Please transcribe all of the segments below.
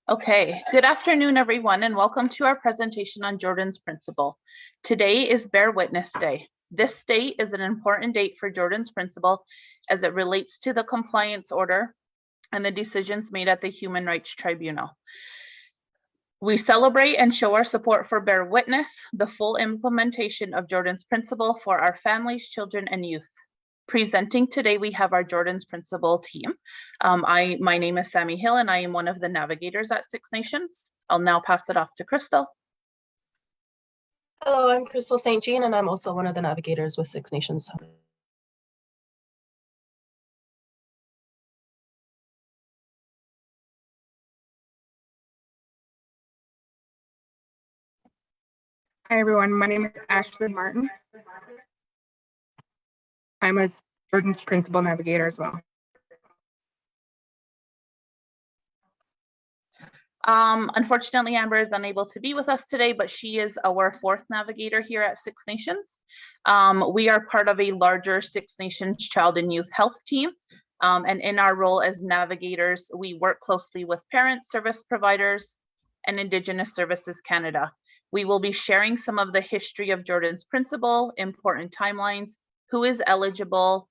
Okay, good afternoon, everyone, and welcome to our presentation on Jordan's Principle. Today is Bear Witness Day. This date is an important date for Jordan's Principle as it relates to the compliance order and the decisions made at the Human Rights Tribunal. We celebrate and show our support for Bear Witness, the full implementation of Jordan's Principle for our families, children, and youth. Presenting today, we have our Jordan's Principle team. My name is Sammy Hill, and I am one of the navigators at Six Nations. I'll now pass it off to Crystal. Hello, I'm Crystal St. Jean, and I'm also one of the navigators with Six Nations. Hi, everyone. My name is Ashley Martin. I'm a Jordan's Principle navigator as well. Unfortunately, Amber is unable to be with us today, but she is our fourth navigator here at Six Nations. We are part of a larger Six Nations Child and Youth Health team. And in our role as navigators, we work closely with parents, service providers, and Indigenous Services Canada. We will be sharing some of the history of Jordan's Principle, important timelines, who is eligible,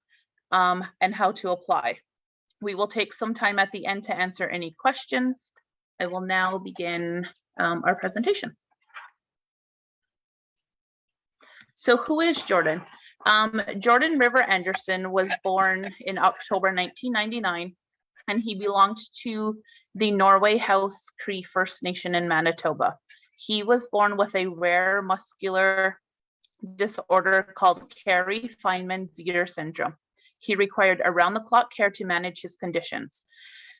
and how to apply. We will take some time at the end to answer any questions. I will now begin our presentation. So who is Jordan? Jordan River Anderson was born in October 1999, and he belonged to the Norway House Cree First Nation in Manitoba. He was born with a rare muscular disorder called Carey-Feynman-Zeter syndrome. He required around-the-clock care to manage his conditions.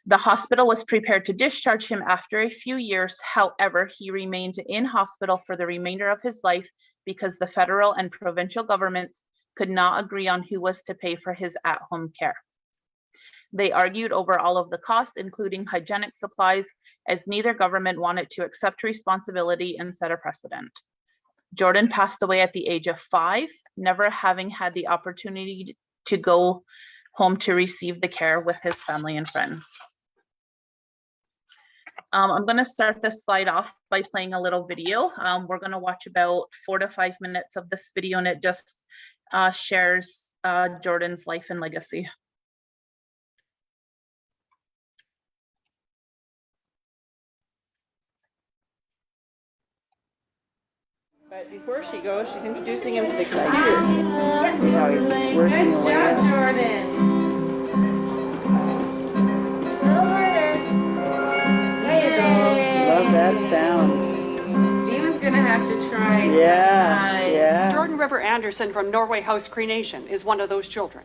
The hospital was prepared to discharge him after a few years. However, he remained in hospital for the remainder of his life because the federal and provincial governments could not agree on who was to pay for his at-home care. They argued over all of the costs, including hygienic supplies, as neither government wanted to accept responsibility and set a precedent. Jordan passed away at the age of 5, never having had the opportunity to go home to receive the care with his family and friends. I'm going to start this slide off by playing a little video. We're going to watch about 4 to 5 minutes of this video, and it just shares Jordan's life and legacy. But before she goes, she's introducing him to the computer. See how he's working. Good job, Jordan. Just a little harder. There you go. Love that sound. Demon's gonna have to try. Yeah. Jordan River Anderson from Norway House Cree Nation is one of those children.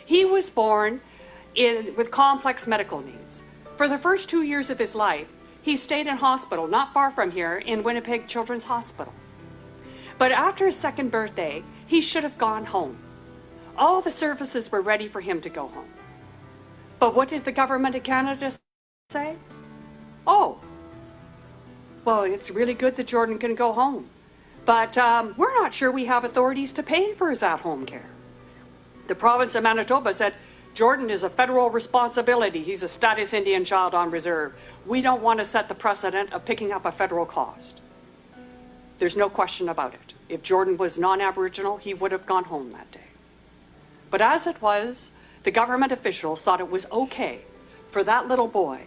He was born with complex medical needs. For the first 2 years of his life, he stayed in hospital not far from here in Winnipeg Children's Hospital. But after his second birthday, he should have gone home. All the services were ready for him to go home. But what did the government of Canada say? Oh, well, it's really good that Jordan can go home, but we're not sure we have authorities to pay for his at-home care. The province of Manitoba said, Jordan is a federal responsibility. He's a status Indian child on reserve. We don't want to set the precedent of picking up a federal cost. There's no question about it. If Jordan was non-Aboriginal, he would have gone home that day. But as it was, the government officials thought it was okay for that little boy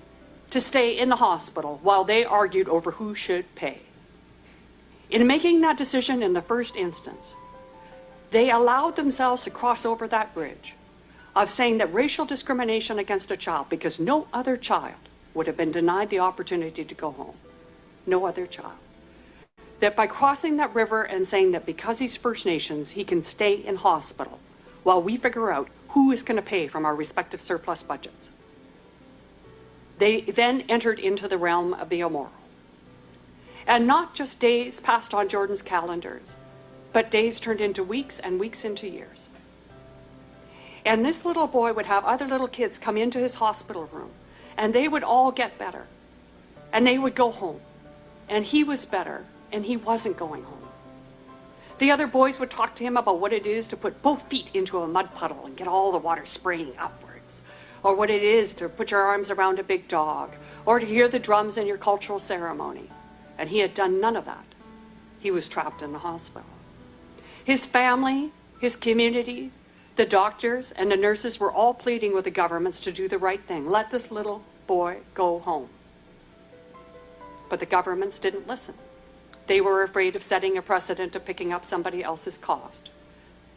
to stay in the hospital while they argued over who should pay. In making that decision in the first instance, they allowed themselves to cross over that bridge of saying that racial discrimination against a child, because no other child would have been denied the opportunity to go home. No other child. That by crossing that river and saying that because he's First Nations, he can stay in hospital while we figure out who is going to pay from our respective surplus budgets. They then entered into the realm of the immoral. And not just days passed on Jordan's calendars, but days turned into weeks and weeks into years. And this little boy would have other little kids come into his hospital room, and they would all get better, and they would go home, and he was better, and he wasn't going home. The other boys would talk to him about what it is to put both feet into a mud puddle and get all the water spraying upwards, or what it is to put your arms around a big dog, or to hear the drums in your cultural ceremony. And he had done none of that. He was trapped in the hospital. His family, his community, the doctors and the nurses were all pleading with the governments to do the right thing. Let this little boy go home. But the governments didn't listen. They were afraid of setting a precedent of picking up somebody else's cost.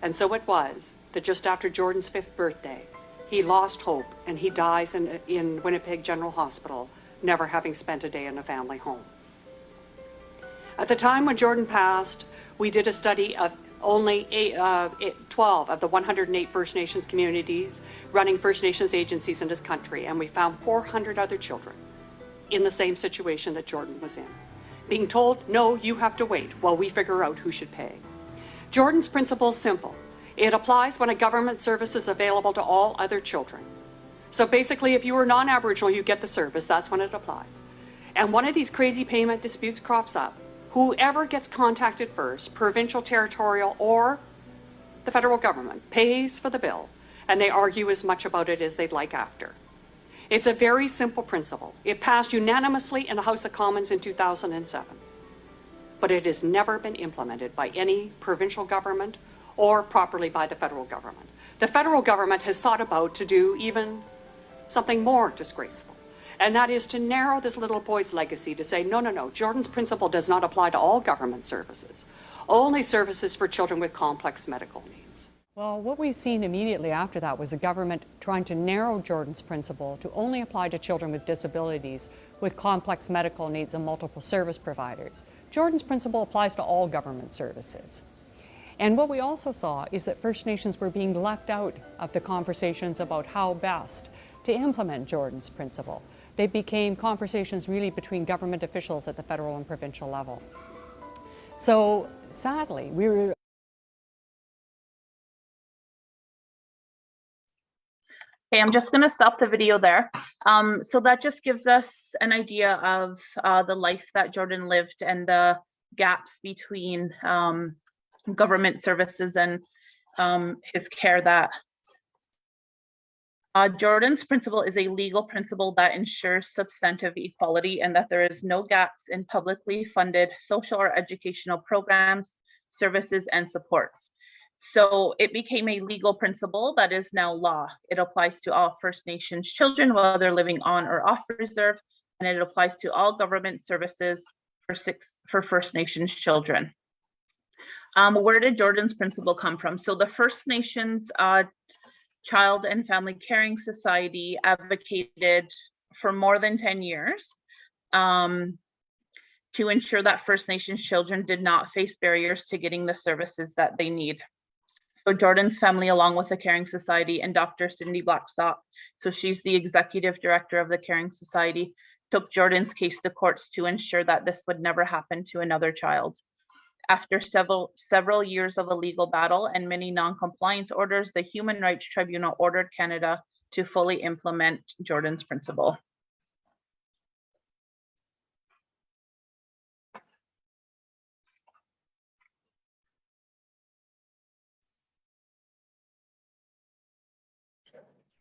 And so it was that just after Jordan's 5th birthday, he lost hope and he dies in Winnipeg General Hospital, never having spent a day in a family home. At the time when Jordan passed, we did a study of only 12 of the 108 First Nations communities running First Nations agencies in this country, and we found 400 other children in the same situation that Jordan was in, being told, no, you have to wait while we figure out who should pay. Jordan's principle is simple. It applies when a government service is available to all other children. So basically, if you were non-Aboriginal, you get the service. That's when it applies. And one of these crazy payment disputes crops up. Whoever gets contacted first, provincial, territorial, or the federal government, pays for the bill, and they argue as much about it as they'd like after. It's a very simple principle. It passed unanimously in the House of Commons in 2007, but it has never been implemented by any provincial government or properly by the federal government. The federal government has sought about to do even something more disgraceful, and that is to narrow this little boy's legacy to say, no, Jordan's principle does not apply to all government services, only services for children with complex medical needs. Well, what we've seen immediately after that was the government trying to narrow Jordan's principle to only apply to children with disabilities, with complex medical needs and multiple service providers. Jordan's principle applies to all government services. And what we also saw is that First Nations were being left out of the conversations about how best to implement Jordan's principle. They became conversations really between government officials at the federal and provincial level. So sadly, we were Okay, I'm just going to stop the video there. So that just gives us an idea of the life that Jordan lived and the gaps between government services and his care. That Jordan's principle is a legal principle that ensures substantive equality and that there is no gaps in publicly funded social or educational programs, services, and supports. So it became a legal principle that is now law. It applies to all First Nations children, whether living on or off reserve, and it applies to all government services for First Nations children. Where did Jordan's principle come from? So the First Nations Child and Family Caring Society advocated for more than 10 years to ensure that First Nations children did not face barriers to getting the services that they need. So Jordan's family, along with the Caring Society and Dr. Cindy Blackstock, so she's the executive director of the Caring Society, took Jordan's case to courts to ensure that this would never happen to another child. After several years of a legal battle and many non-compliance orders, the Human Rights Tribunal ordered Canada to fully implement Jordan's principle.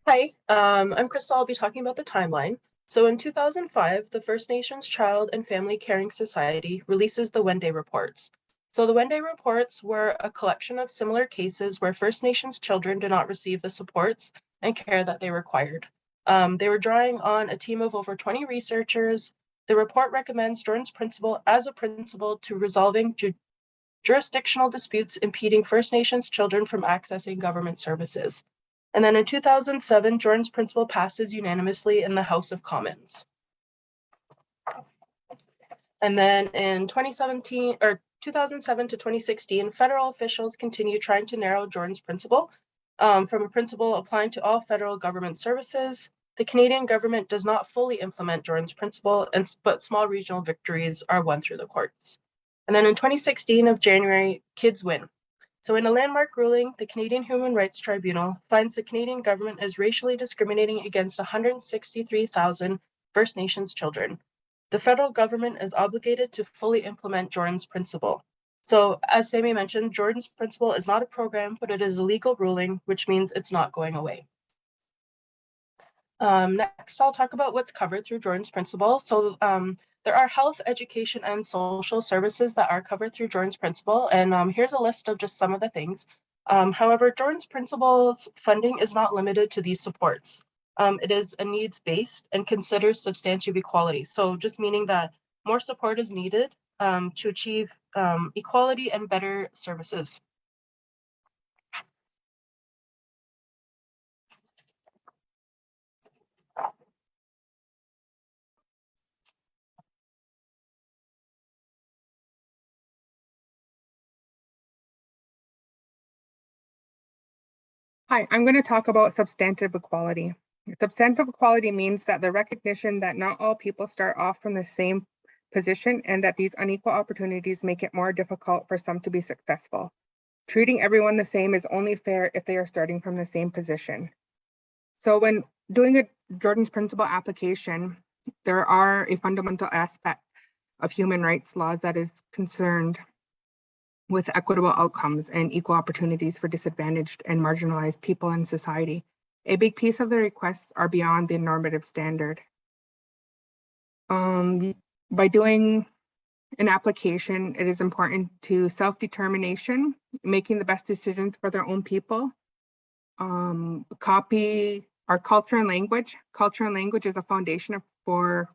Hi, I'm Crystal. I'll be talking about the timeline. So in 2005, the First Nations Child and Family Caring Society releases the Wenday Reports. So the Wenday Reports were a collection of similar cases where First Nations children did not receive the supports and care that they required. They were drawing on a team of over 20 researchers. The report recommends Jordan's principle as a principle to resolving jurisdictional disputes impeding First Nations children from accessing government services. And then in 2007, Jordan's principle passes unanimously in the House of Commons. And then in 2007 to 2016, federal officials continue trying to narrow Jordan's principle from a principle applying to all federal government services. The Canadian government does not fully implement Jordan's principle, but small regional victories are won through the courts. And then in 2016 of January, kids win. So in a landmark ruling, the Canadian Human Rights Tribunal finds the Canadian government as racially discriminating against 163,000 First Nations children. The federal government is obligated to fully implement Jordan's principle. So as Sammy mentioned, Jordan's principle is not a program, but it is a legal ruling, which means it's not going away. Next, I'll talk about what's covered through Jordan's Principle. So there are health, education, and social services that are covered through Jordan's Principle. And here's a list of just some of the things. However, Jordan's Principle's funding is not limited to these supports. It is a needs-based and considers substantive equality. So just meaning that more support is needed to achieve equality and better services. Hi, I'm going to talk about substantive equality. Substantive equality means that the recognition that not all people start off from the same position and that these unequal opportunities make it more difficult for some to be successful. Treating everyone the same is only fair if they are starting from the same position. So when doing a Jordan's Principle application, there are a fundamental aspect of human rights laws that is concerned with equitable outcomes and equal opportunities for disadvantaged and marginalized people in society. A big piece of the requests are beyond the normative standard. By doing an application, it is important to self-determination, making the best decisions for their own people. Copy our culture and language. Culture and language is a foundation for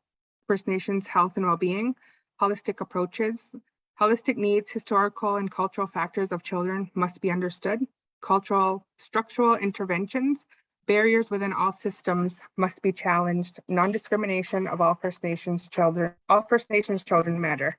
First Nations health and well-being. Holistic approaches. Holistic needs, historical and cultural factors of children must be understood. Cultural, structural interventions, barriers within all systems must be challenged. Non-discrimination of all First Nations children matter.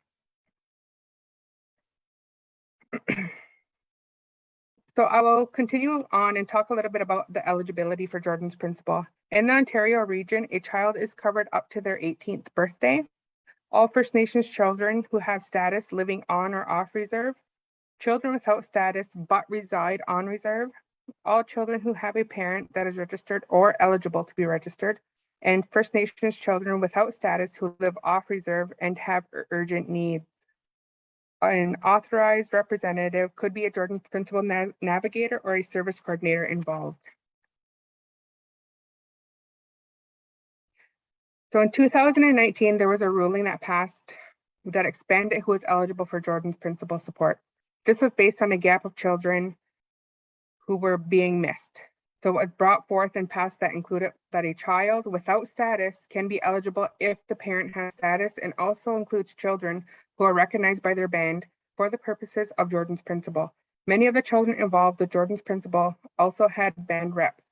So I will continue on and talk a little bit about the eligibility for Jordan's Principle. In the Ontario region, a child is covered up to their 18th birthday. All First Nations children who have status living on or off reserve, children without status but reside on reserve, all children who have a parent that is registered or eligible to be registered, and First Nations children without status who live off reserve and have urgent needs. An authorized representative could be a Jordan's Principle navigator or a service coordinator involved. So in 2019, there was a ruling that passed that expanded who is eligible for Jordan's Principle support. This was based on a gap of children who were being missed. So it was brought forth and passed that included that a child without status can be eligible if the parent has status, and also includes children who are recognized by their band for the purposes of Jordan's Principle. Many of the children involved with Jordan's Principle also had band reps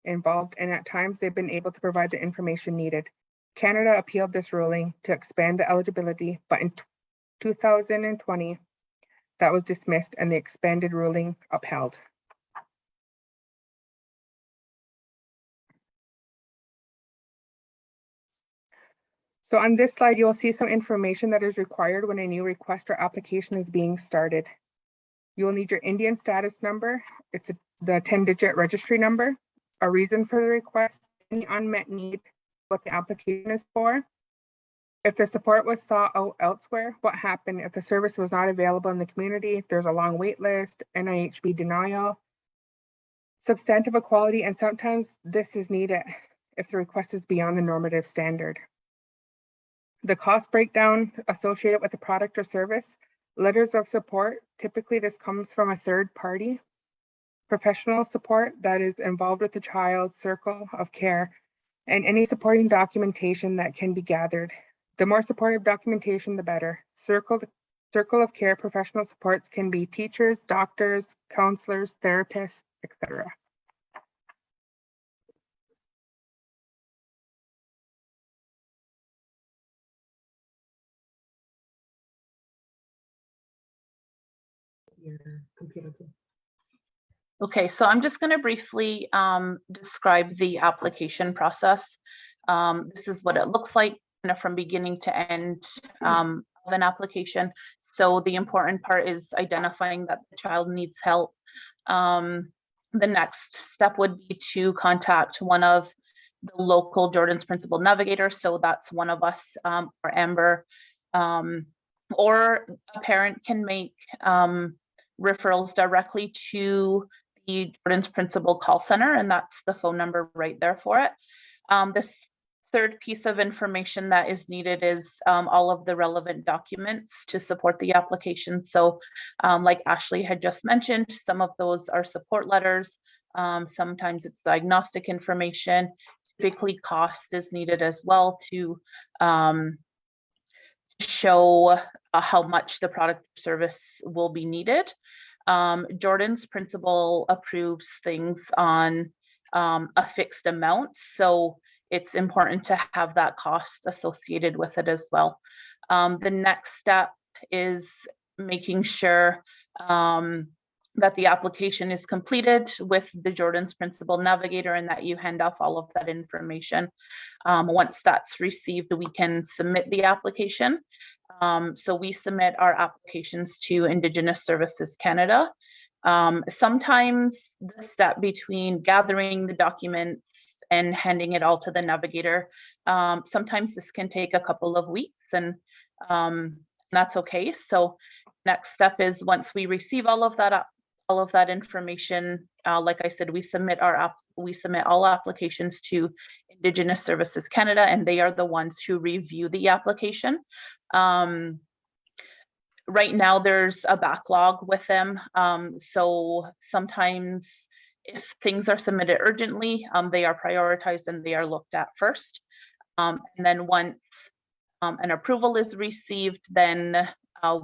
involved, and at times they've been able to provide the information needed. Canada appealed this ruling to expand the eligibility, but in 2020, that was dismissed and the expanded ruling upheld. So on this slide, you will see some information that is required when a new request or application is being started. You will need your Indian status number. It's the 10-digit registry number, a reason for the request, any unmet need, what the application is for. If the support was sought out elsewhere, what happened if the service was not available in the community, there's a long wait list, NIHB denial, substantive equality, and sometimes this is needed if the request is beyond the normative standard. The cost breakdown associated with the product or service, letters of support, typically this comes from a third party, professional support that is involved with the child, circle of care, and any supporting documentation that can be gathered. The more supportive documentation, the better. Circle of care professional supports can be teachers, doctors, counselors, therapists, etc. Okay, so I'm just going to briefly describe the application process. This is what it looks like from beginning to end of an application. So the important part is identifying that the child needs help. The next step would be to contact one of the local Jordan's Principle navigators. So that's one of us, or Amber, or a parent can make referrals directly to the Jordan's Principal call center, and that's the phone number right there for it. This third piece of information that is needed is all of the relevant documents to support the application. So like Ashley had just mentioned, some of those are support letters. Sometimes it's diagnostic information. Typically cost is needed as well to show how much the product or service will be needed. Jordan's Principal approves things on a fixed amount, so it's important to have that cost associated with it as well. The next step is making sure that the application is completed with the Jordan's Principal Navigator and that you hand off all of that information. Once that's received, we can submit the application. So we submit our applications to Indigenous Services Canada. Sometimes the step between gathering the documents and handing it all to the navigator, sometimes this can take a couple of weeks, and that's okay. So next step is once we receive all of that information, like I said, we submit all applications to Indigenous Services Canada, and they are the ones who review the application. Right now there's a backlog with them. So sometimes if things are submitted urgently, they are prioritized and they are looked at first. And then once an approval is received, then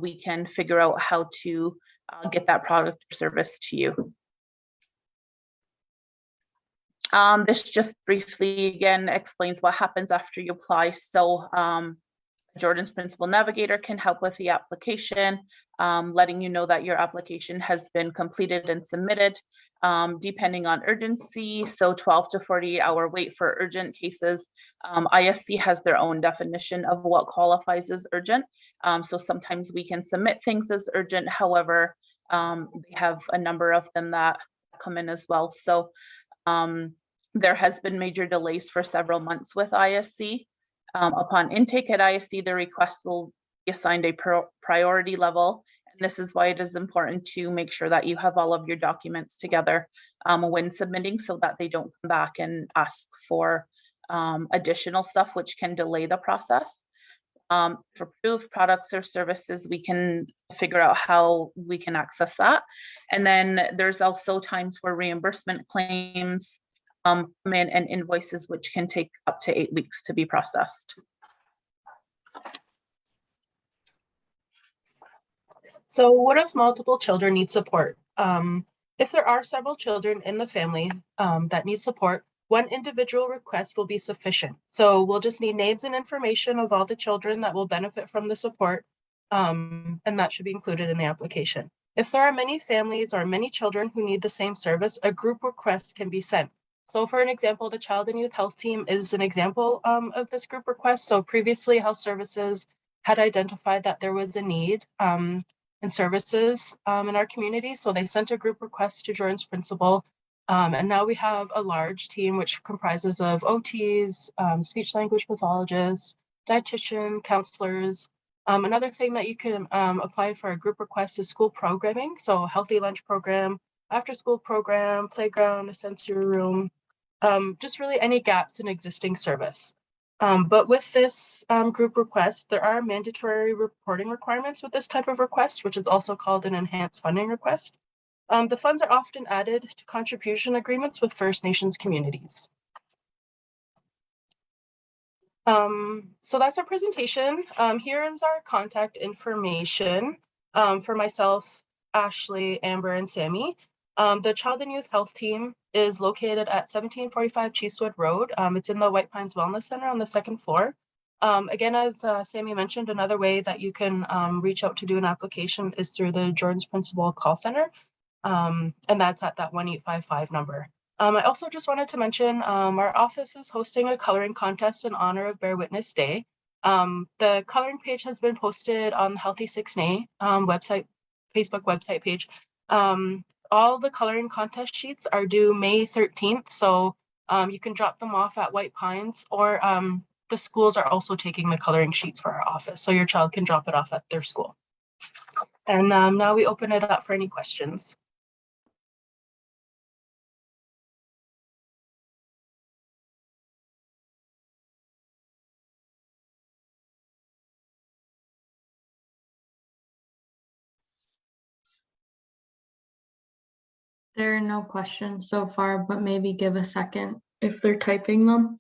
we can figure out how to get that product or service to you. This just briefly again explains what happens after you apply. So Jordan's Principal Navigator can help with the application, letting you know that your application has been completed and submitted, depending on urgency. So 12 to 48 hour wait for urgent cases. ISC has their own definition of what qualifies as urgent. So sometimes we can submit things as urgent. However, they have a number of them that come in as well. So there has been major delays for several months with ISC. Upon intake at ISC, the request will be assigned a priority level. And this is why it is important to make sure that you have all of your documents together when submitting, so that they don't come back and ask for additional stuff, which can delay the process. For approved products or services, we can figure out how we can access that. And then there's also times where reimbursement claims come in and invoices, which can take up to 8 weeks to be processed. So what if multiple children need support? If there are several children in the family that need support, one individual request will be sufficient. So we'll just need names and information of all the children that will benefit from the support, and that should be included in the application. If there are many families or many children who need the same service, a group request can be sent. So for an example, the Child and Youth Health Team is an example of this group request. So previously, Health Services had identified that there was a need in services in our community. So they sent a group request to Jordan's Principal. And now we have a large team which comprises of OTs, speech language pathologists, dietitian, counselors. Another thing that you can apply for a group request is school programming. So healthy lunch program, after school program, playground, a sensory room, just really any gaps in existing service. But with this group request, there are mandatory reporting requirements with this type of request, which is also called an enhanced funding request. The funds are often added to contribution agreements with First Nations communities. So that's our presentation. Here is our contact information for myself, Ashley, Amber, and Sammy. The Child and Youth Health Team is located at 1745 Cheesewood Road. It's in the White Pines Wellness Center on the second floor. Again, as Sammy mentioned, another way that you can reach out to do an application is through the Jordan's Principal call center. And that's at that 1855 number. I also just wanted to mention our office is hosting a coloring contest in honor of Bear Witness Day. The coloring page has been posted on the Healthy 6NA website, Facebook website page. All the coloring contest sheets are due May 13th, so you can drop them off at White Pines, or the schools are also taking the coloring sheets for our office, so your child can drop it off at their school. And now we open it up for any questions. there are no questions so far, but maybe give a second if they're typing them.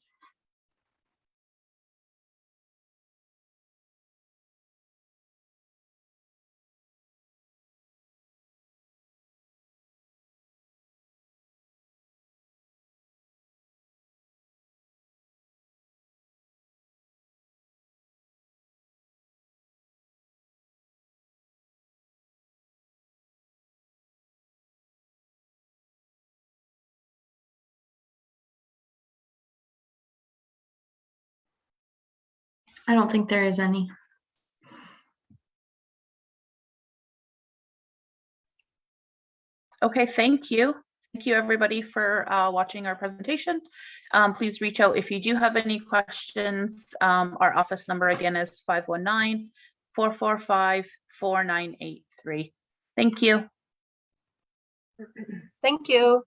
I don't think there is any. Okay, thank you. Thank you, everybody, for watching our presentation. Please reach out if you do have any questions. Our office number again is 519-445-4983. Thank you. Thank you.